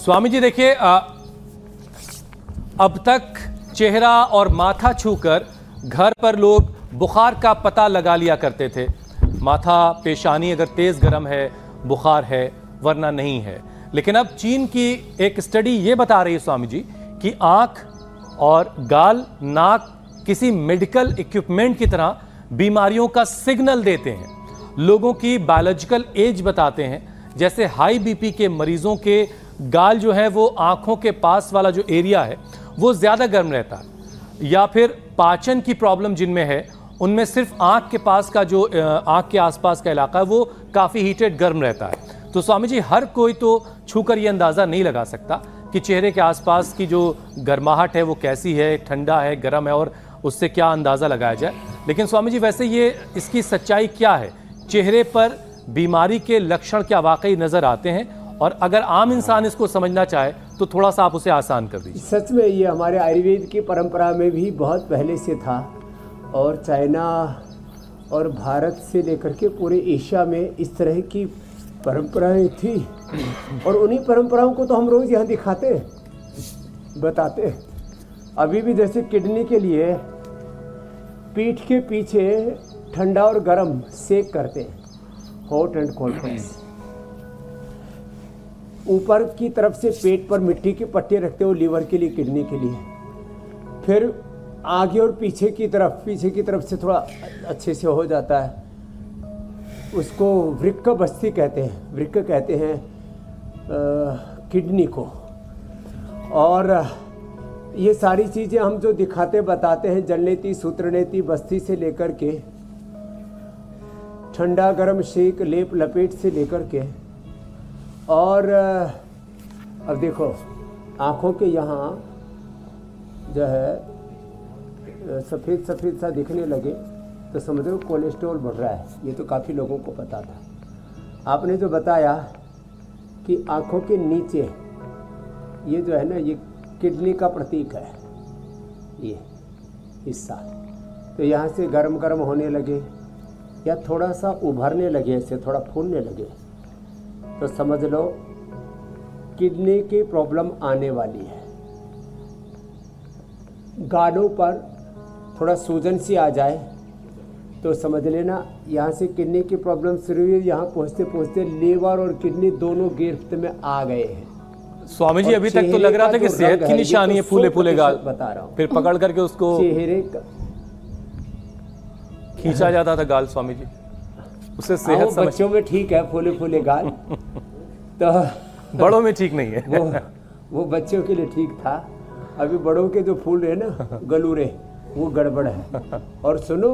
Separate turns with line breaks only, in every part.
स्वामी जी देखिए, अब तक चेहरा और माथा छूकर घर पर लोग बुखार का पता लगा लिया करते थे। माथा, पेशानी अगर तेज गर्म है, बुखार है, वरना नहीं है। लेकिन अब चीन की एक स्टडी ये बता रही है स्वामी जी कि आंख और गाल, नाक किसी मेडिकल इक्विपमेंट की तरह बीमारियों का सिग्नल देते हैं, लोगों की बायोलॉजिकल एज बताते हैं। जैसे हाई बीपी के मरीजों के गाल जो है वो आंखों के पास वाला जो एरिया है वो ज्यादा गर्म रहता है, या फिर पाचन की प्रॉब्लम जिनमें है उनमें सिर्फ आंख के पास का जो आंख के आसपास का इलाका है वो काफी हीटेड गर्म रहता है। तो स्वामी जी, हर कोई तो छूकर ये अंदाजा नहीं लगा सकता कि चेहरे के आसपास की जो गर्माहट है वो कैसी है, ठंडा है, गर्म है, और उससे क्या अंदाजा लगाया जाए। लेकिन स्वामी जी, वैसे ये इसकी सच्चाई क्या है? चेहरे पर बीमारी के लक्षण क्या वाकई नजर आते हैं? और अगर आम इंसान इसको समझना चाहे तो थोड़ा सा आप उसे आसान कर दीजिए।
सच में ये हमारे आयुर्वेद की परंपरा में भी बहुत पहले से था, और चाइना और भारत से लेकर के पूरे एशिया में इस तरह की परंपराएं थी। और उन्हीं परंपराओं को तो हम रोज़ यहाँ दिखाते, बताते। अभी भी जैसे किडनी के लिए पीठ के पीछे ठंडा और गर्म सेक करते हैं, हॉट एंड कोल्ड प्रेस। ऊपर की तरफ से पेट पर मिट्टी की पट्टी रखते हो, लीवर के लिए, किडनी के लिए। फिर आगे और पीछे की तरफ से थोड़ा अच्छे से हो जाता है, उसको वृक्क बस्ती कहते हैं, वृक्क कहते हैं किडनी को। और ये सारी चीज़ें हम जो दिखाते बताते हैं, जलनेती, सूत्रनेती, बस्ती से लेकर के ठंडा गर्म शेक, लेप लपेट से लेकर के। और अब देखो आँखों के यहाँ जो है सफ़ेद सफ़ेद सा दिखने लगे तो समझो कोलेस्ट्रॉल बढ़ रहा है। ये तो काफ़ी लोगों को पता था। आपने जो बताया कि आँखों के नीचे ये जो है ना, ये किडनी का प्रतीक है, ये हिस्सा। तो यहाँ से गर्म गर्म होने लगे या थोड़ा सा उभरने लगे, ऐसे थोड़ा फूलने लगे, तो समझ लो किडनी की प्रॉब्लम आने वाली है। गालों पर थोड़ा सूजन सी आ जाए तो समझ लेना यहाँ से किडनी की प्रॉब्लम शुरू हुई। यहाँ पहुँचते पहुँचते लीवर और किडनी दोनों गिरफ्त में आ गए हैं।
स्वामी जी, अभी तक तो लग रहा था कि सेहत की निशानी है, फूले फूले गाल।
बता रहा हूँ,
फिर पकड़ करके उसको
चेहरे का
खींचा जाता था गाल। स्वामी जी, उससे सेहत समझ...
बच्चों में ठीक है फूले फूले गाल, तो
बड़ों में ठीक नहीं है।
वो बच्चों के लिए ठीक था। अभी बड़ों के जो फूल रहे ना गलूरे, वो गड़बड़ है। और सुनो,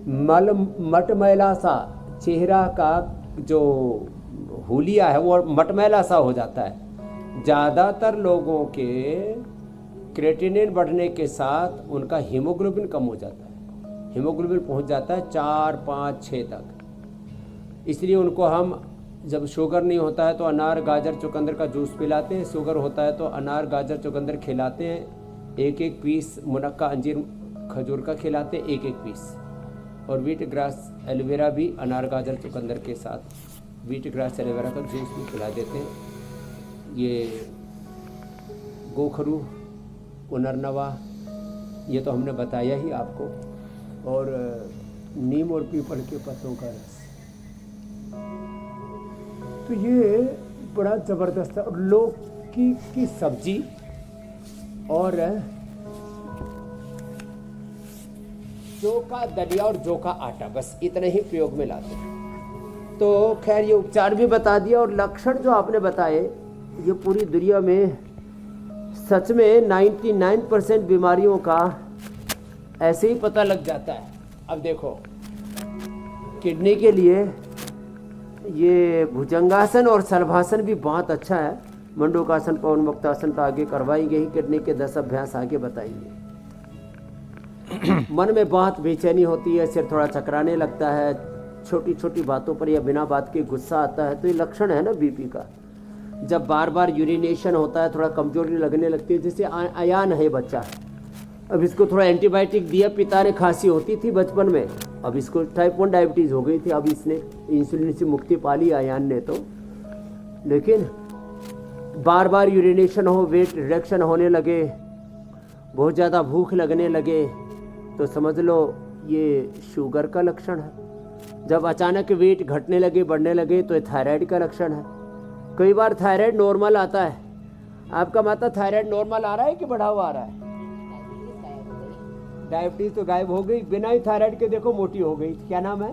मटमैला सा चेहरा का जो हुलिया है वो मटमैला सा हो जाता है। ज़्यादातर लोगों के क्रेटिनिन बढ़ने के साथ उनका हीमोग्लोबिन कम हो जाता है। हीमोग्लोबिन पहुंच जाता है 4, 5, 6 तक। इसलिए उनको हम जब शुगर नहीं होता है तो अनार, गाजर, चुकंदर का जूस पिलाते हैं। शुगर होता है तो अनार, गाजर, चुकंदर खिलाते हैं। 1-1 पीस मुनक्का, अंजीर, खजूर का खिलाते हैं, 1-1 पीस। और व्हीट ग्रास एलोवेरा भी अनार, गाजर, चुकंदर के साथ व्हीट ग्रास एलोवेरा का जूस भी पिला देते हैं। ये गोखरू, पुनर्नवा, ये तो हमने बताया ही आपको। और नीम और पीपल के पत्तों का रस, तो ये बड़ा ज़बरदस्त है। और लौकी की सब्जी और जौ का दलिया और जौ का आटा, बस इतने ही प्रयोग में लाते हैं। तो खैर ये उपचार भी बता दिया। और लक्षण जो आपने बताए, ये पूरी दुनिया में सच में 99% बीमारियों का ऐसे ही पता लग जाता है। अब देखो किडनी के लिए ये भुजंगासन और शलभासन भी बहुत अच्छा है। मंडूकासन, पवन मुक्तासन तो आगे करवाएंगे ही, किडनी के 10 अभ्यास आगे बताएंगे। मन में बहुत बेचैनी होती है, सिर थोड़ा चकराने लगता है, छोटी छोटी बातों पर या बिना बात के गुस्सा आता है, तो ये लक्षण है ना बीपी का। जब बार बार यूरिनेशन होता है, थोड़ा कमजोरी लगने लगती है। जैसे अयान है बच्चा, अब इसको थोड़ा एंटीबायोटिक दिया, पिता ने खांसी होती थी बचपन में, अब इसको टाइप 1 डायबिटीज़ हो गई थी। अब इसने इंसुलिन से मुक्ति पा ली अयान ने तो। लेकिन बार बार यूरिनेशन हो, वेट रिडक्शन होने लगे, बहुत ज़्यादा भूख लगने लगे, तो समझ लो ये शुगर का लक्षण है। जब अचानक वेट घटने लगे, बढ़ने लगे, तो ये थायराइड का लक्षण है। कई बार थायराइड नॉर्मल आता है। आपका माता थायराइड नॉर्मल आ रहा है कि बढ़ा हुआ आ रहा है? डायबिटीज तो गायब हो गई, बिना ही थायराइड के देखो मोटी हो गई। क्या नाम है?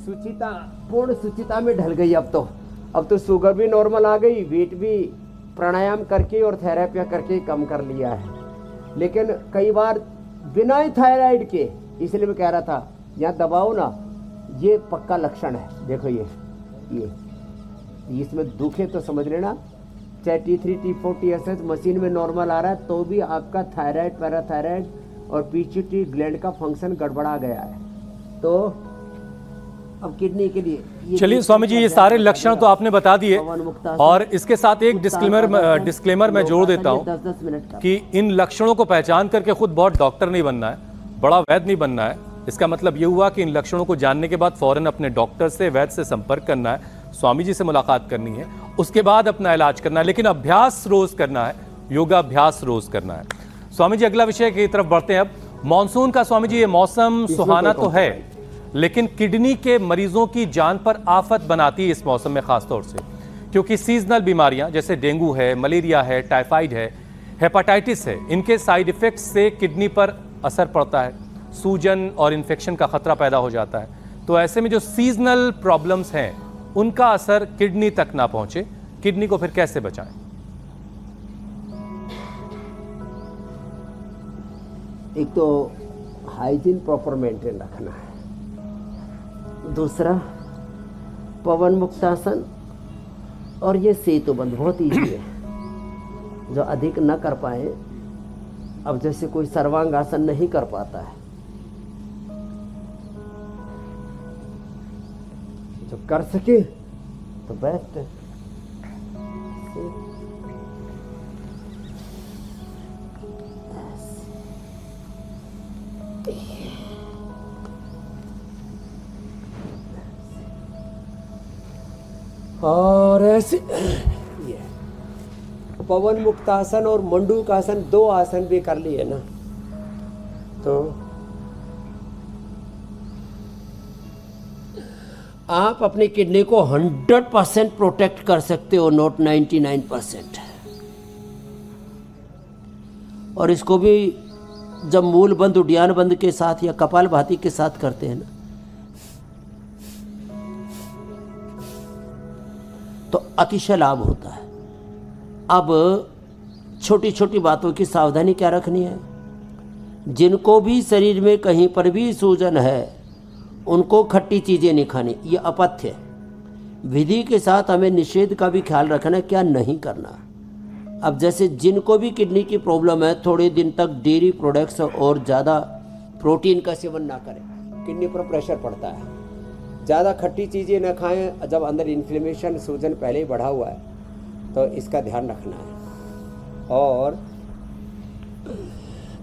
सुचिता। पूर्ण सुचिता में ढल गई अब तो शुगर भी नॉर्मल आ गई, वेट भी प्राणायाम करके और थेरेपी करके कम कर लिया है। लेकिन कई बार बिना ही थायराइड के, इसलिए मैं कह रहा था यहाँ दबाओ ना, ये पक्का लक्षण है। देखो ये इसमें दुखे तो समझ लेना, चाहे T3 T4 TSH मशीन में नॉर्मल आ रहा है तो भी आपका थायराइड, पैराथायराइड और पीट्यूटरी ग्लैंड का फंक्शन गड़बड़ा गया है। तो अब किडनी के लिए
चलिए स्वामी जी, ये सारे लक्षण तो आपने बता दिए, और इसके साथ एक डिस्क्लेमर मैं जोड़ देता हूँ
10-10 मिनट का
कि इन लक्षणों को पहचान करके खुद बहुत डॉक्टर नहीं बनना है, बड़ा वैद्य नहीं बनना है। इसका मतलब ये हुआ कि इन लक्षणों को जानने के बाद फौरन अपने डॉक्टर से, वैद्य से संपर्क करना है, स्वामी जी से मुलाकात करनी है, उसके बाद अपना इलाज करना है। लेकिन अभ्यास रोज करना है, योगाभ्यास रोज करना है। स्वामी जी, अगला विषय की तरफ बढ़ते हैं अब। मॉनसून का स्वामी जी, ये मौसम सुहाना तो है, लेकिन किडनी के मरीजों की जान पर आफत बनाती है इस मौसम में, खासतौर से क्योंकि सीजनल बीमारियां जैसे डेंगू है, मलेरिया है, टाइफाइड है, हेपेटाइटिस है, इनके साइड इफेक्ट्स से किडनी पर असर पड़ता है, सूजन और इन्फेक्शन का खतरा पैदा हो जाता है। तो ऐसे में जो सीजनल प्रॉब्लम्स हैं उनका असर किडनी तक ना पहुंचे, किडनी को फिर कैसे बचाएं?
एक तो हाइजीन प्रॉपर मेंटेन रखना है, दूसरा पवन मुक्तासन, और ये सेतुबंद बहुत ईजी है, जो अधिक न कर पाए। अब जैसे कोई सर्वांगासन नहीं कर पाता है, जो कर सके तो बेस्ट है। और ऐसे ये पवन मुक्तासन और मंडूकासन, 2 आसन भी कर लिए ना, तो आप अपनी किडनी को 100% प्रोटेक्ट कर सकते हो, नॉट 99%। और इसको भी जब मूल बंद, उड्डयन बंद के साथ या कपालभाति के साथ करते हैं ना, तो अतिशय लाभ होता है। अब छोटी छोटी बातों की सावधानी क्या रखनी है? जिनको भी शरीर में कहीं पर भी सूजन है उनको खट्टी चीज़ें नहीं खानी, ये अपथ्य है। विधि के साथ हमें निषेध का भी ख्याल रखना, क्या नहीं करना। अब जैसे जिनको भी किडनी की प्रॉब्लम है, थोड़े दिन तक डेयरी प्रोडक्ट्स और ज़्यादा प्रोटीन का सेवन ना करें, किडनी पर प्रेशर पड़ता है। ज़्यादा खट्टी चीज़ें ना खाएं, जब अंदर इन्फ्लेमेशन, सूजन पहले ही बढ़ा हुआ है, तो इसका ध्यान रखना है। और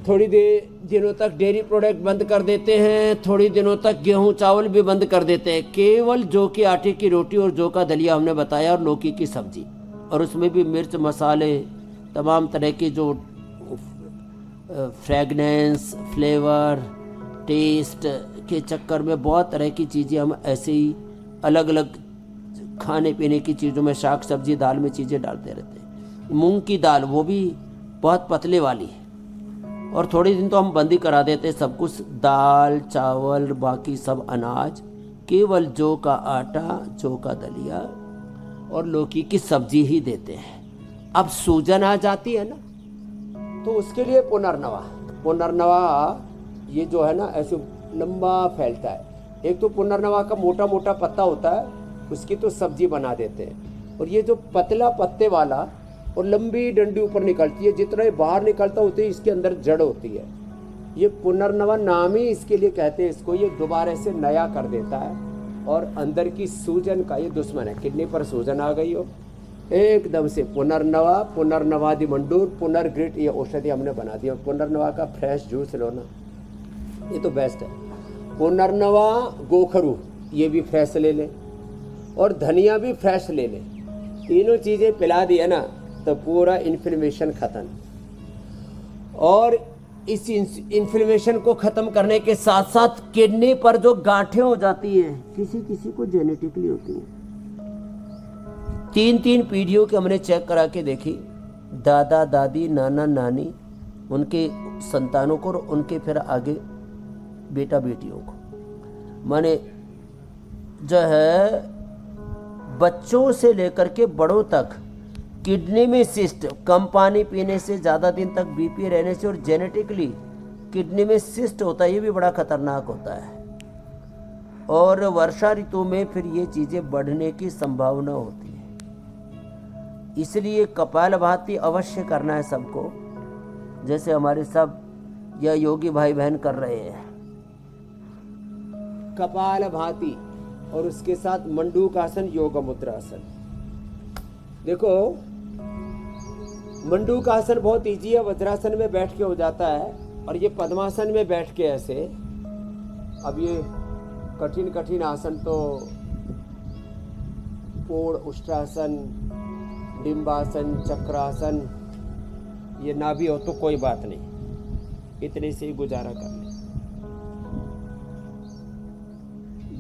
थोड़ी दिनों तक डेयरी प्रोडक्ट बंद कर देते हैं, थोड़ी दिनों तक गेहूं चावल भी बंद कर देते हैं। केवल जौ के आटे की रोटी और जौ का दलिया हमने बताया, और लौकी की सब्जी, और उसमें भी मिर्च मसाले, तमाम तरह की जो फ्रेगनेंस, फ्लेवर, टेस्ट के चक्कर में बहुत तरह की चीज़ें हम ऐसे ही अलग अलग खाने पीने की चीज़ों में, शाक सब्जी, दाल में चीज़ें डालते रहते हैं। मूंग की दाल, वो भी बहुत पतले वाली है, और थोड़े दिन तो हम बंदी करा देते हैं सब कुछ, दाल चावल बाकी सब अनाज, केवल जौ का आटा, जौ का दलिया और लौकी की सब्जी ही देते हैं। अब सूजन आ जाती है ना, तो उसके लिए पुनर्नवा ये जो है ना ऐसे लंबा फैलता है। एक तो पुनर्नवा का मोटा मोटा पत्ता होता है, उसकी तो सब्जी बना देते हैं। और ये जो पतला पत्ते वाला और लंबी डंडी ऊपर निकलती है, जितना ये बाहर निकलता होता है इसके अंदर जड़ होती है। ये पुनर्नवा नाम ही इसके लिए कहते हैं इसको। ये दोबारा से नया कर देता है, और अंदर की सूजन का ये दुश्मन है। किडनी पर सूजन आ गई हो, एकदम से पुनर्नवा, पुनर्नवादि मंडूर, पुनर्ग्रिट, ये औषधि हमने बना दी। पुनर्नवा का फ्रेश जूस लो ना, ये तो बेस्ट है। पुनर्नवा गोखरू, ये भी फ्रेश ले लें, और धनिया भी फ्रेश ले लें। तीनों चीज़ें पिला दिया ना तो पूरा इन्फ्लेमेशन ख़त्म। और इस इन्फ्लेमेशन को ख़त्म करने के साथ साथ किडनी पर जो गांठें हो जाती हैं, किसी किसी को जेनेटिकली होती हैं। 3-3 पीढ़ियों के हमने चेक करा के देखी, दादा दादी नाना नानी, उनके संतानों को और उनके फिर आगे बेटा बेटियों को, माने जो है बच्चों से लेकर के बड़ों तक किडनी में सिस्ट, कम पानी पीने से, ज़्यादा दिन तक बीपी रहने से और जेनेटिकली किडनी में सिस्ट होता है, ये भी बड़ा खतरनाक होता है। और वर्षा ऋतु में फिर ये चीज़ें बढ़ने की संभावना होती है। इसलिए कपालभाति अवश्य करना है सबको, जैसे हमारे सब या योगी भाई बहन कर रहे हैं। कपालभाति और उसके साथ मंडूकासन, योग मुद्रासन। देखो मंडूकासन बहुत ईजी है, वज्रासन में बैठ के हो जाता है, और ये पद्मासन में बैठ के ऐसे। अब ये कठिन कठिन आसन तो पूर्ण उष्ट्रासन, डिम्बासन, चक्रासन, ये ना भी हो तो कोई बात नहीं, इतने से ही गुजारा कर ले।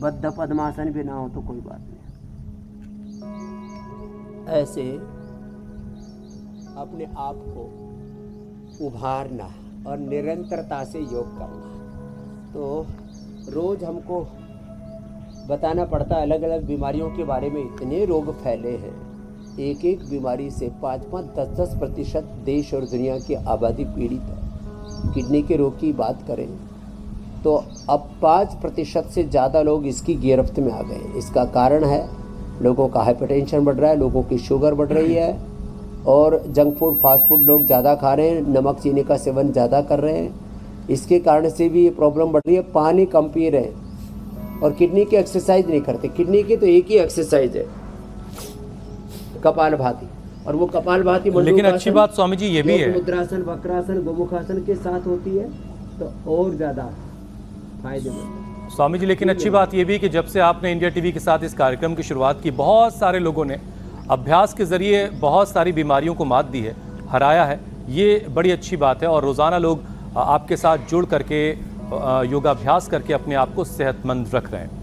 बद्ध पद्मासन भी ना हो तो कोई बात नहीं। ऐसे अपने आप को उभारना और निरंतरता से योग करना। तो रोज हमको बताना पड़ता है, अलग अलग बीमारियों के बारे में इतने रोग फैले हैं। एक एक बीमारी से 5-5, 10-10% देश और दुनिया की आबादी पीड़ित है। किडनी के रोग की बात करें तो अब 5% से ज़्यादा लोग इसकी गिरफ्त में आ गए। इसका कारण है लोगों का हाइपरटेंशन बढ़ रहा है, लोगों की शुगर बढ़ रही है, और जंक फूड फास्ट फूड लोग ज़्यादा खा रहे हैं, नमक चीनी का सेवन ज़्यादा कर रहे हैं। इसके कारण से भी ये प्रॉब्लम बढ़ रही है। पानी कम पी रहे हैं और किडनी की एक्सरसाइज नहीं करते। किडनी की तो एक ही एक्सरसाइज है, कपालभाति, और वो कपालभाति
लेकिन अच्छी बात स्वामी जी ये भी है,
मुद्रासन, वक्रासन, गोमुखासन के साथ होती है तो और ज़्यादा फायदेमंद
स्वामी जी। लेकिन अच्छी बात ये भी कि जब से आपने इंडिया टीवी के साथ इस कार्यक्रम की शुरुआत की, बहुत सारे लोगों ने अभ्यास के जरिए बहुत सारी बीमारियों को मात दी है, हराया है। ये बड़ी अच्छी बात है, और रोज़ाना लोग आपके साथ जुड़ करके योगाभ्यास करके अपने आप को सेहतमंद रख रहे हैं।